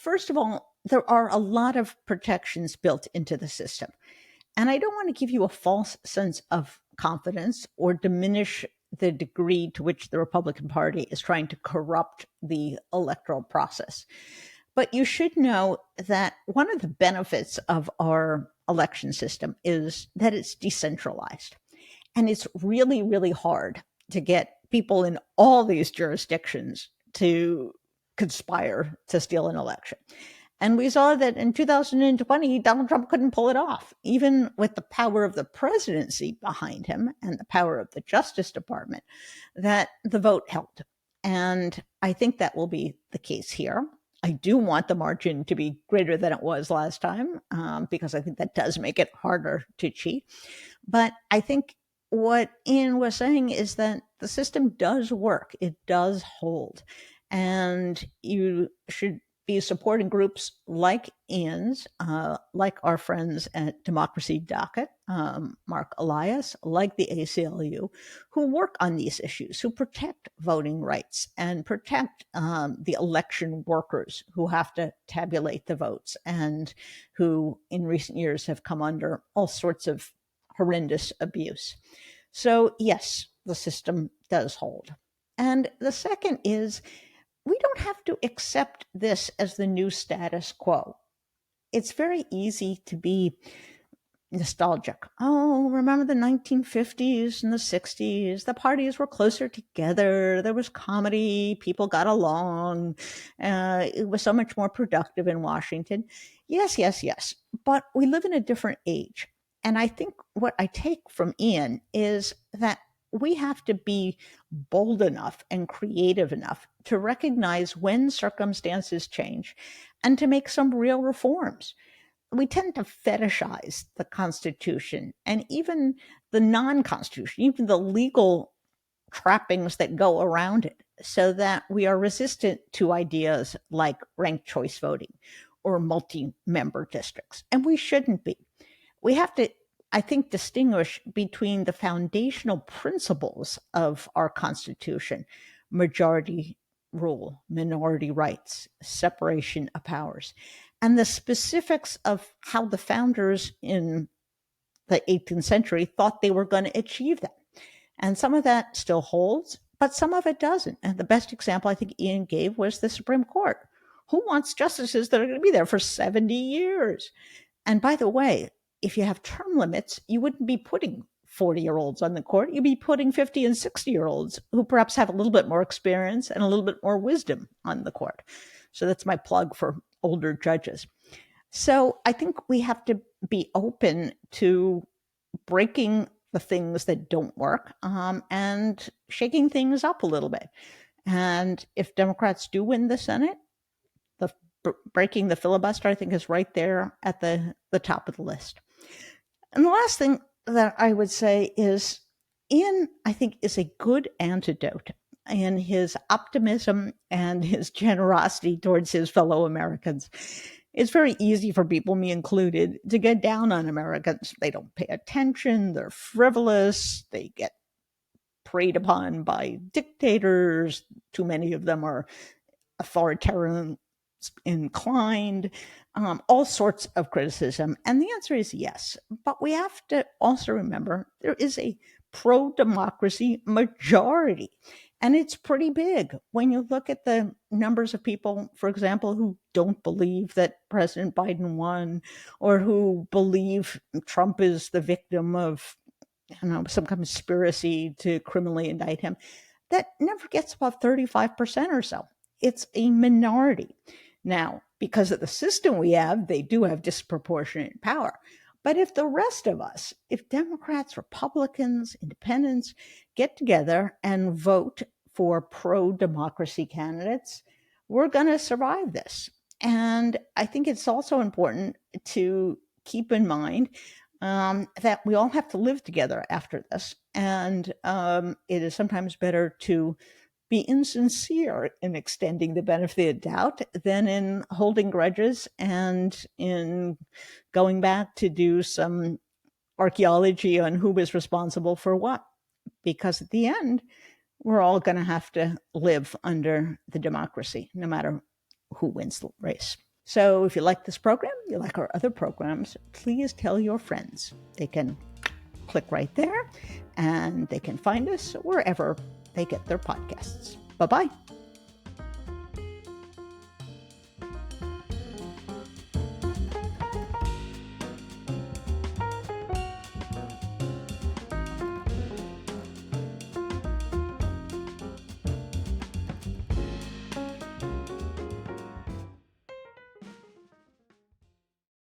first of all, there are a lot of protections built into the system. And I don't want to give you a false sense of confidence or diminish the degree to which the Republican Party is trying to corrupt the electoral process. But you should know that one of the benefits of our election system is that it's decentralized. And it's really, really hard to get people in all these jurisdictions to conspire to steal an election. And we saw that in 2020, Donald Trump couldn't pull it off, even with the power of the presidency behind him and the power of the Justice Department, that the vote held. And I think that will be the case here. I do want the margin to be greater than it was last time, because I think that does make it harder to cheat. But I think what Ian was saying is that the system does work. It does hold. And you should be supporting groups like Ian's, like our friends at Democracy Docket, Mark Elias, like the ACLU, who work on these issues, who protect voting rights and protect the election workers who have to tabulate the votes and who in recent years have come under all sorts of horrendous abuse. So yes, the system does hold. And the second is, we don't have to accept this as the new status quo. It's very easy to be nostalgic. Oh, remember the 1950s and the 60s? The parties were closer together. There was comedy. People got along. It was so much more productive in Washington. Yes, yes, yes. But we live in a different age. And I think what I take from Ian is that we have to be bold enough and creative enough to recognize when circumstances change and to make some real reforms. We tend to fetishize the Constitution and even the non-Constitution, even the legal trappings that go around it, so that we are resistant to ideas like ranked choice voting or multi-member districts. And we shouldn't be. We have to, I think, distinguish between the foundational principles of our Constitution: majority rule, minority rights, separation of powers, and the specifics of how the founders in the 18th century thought they were going to achieve that. And some of that still holds, but some of it doesn't. And the best example I think Ian gave was the Supreme Court. Who wants justices that are going to be there for 70 years? And by the way, if you have term limits, you wouldn't be putting 40-year-olds on the court. You'd be putting 50 and 60-year-olds who perhaps have a little bit more experience and a little bit more wisdom on the court. So that's my plug for older judges. So I think we have to be open to breaking the things that don't work, and shaking things up a little bit. And if Democrats do win the Senate, breaking the filibuster, I think, is right there at the top of the list. And the last thing that I would say is, Ian, I think, is a good antidote in his optimism and his generosity towards his fellow Americans. It's very easy for people, me included, to get down on Americans. They don't pay attention. They're frivolous. They get preyed upon by dictators. Too many of them are authoritarian inclined, all sorts of criticism. And the answer is yes. But we have to also remember there is a pro-democracy majority. And it's pretty big when you look at the numbers of people, for example, who don't believe that President Biden won, or who believe Trump is the victim of, some conspiracy to criminally indict him. That never gets above 35% or so. It's a minority. Now, because of the system we have, they do have disproportionate power. But if the rest of us, if Democrats, Republicans, independents get together and vote for pro-democracy candidates, we're going to survive this. And I think it's also important to keep in mind that we all have to live together after this. And it is sometimes better to be insincere in extending the benefit of doubt than in holding grudges and in going back to do some archaeology on who was responsible for what. Because at the end, we're all going to have to live under the democracy, no matter who wins the race. So if you like this program, you like our other programs, please tell your friends. They can click right there and they can find us wherever they get their podcasts. Bye-bye.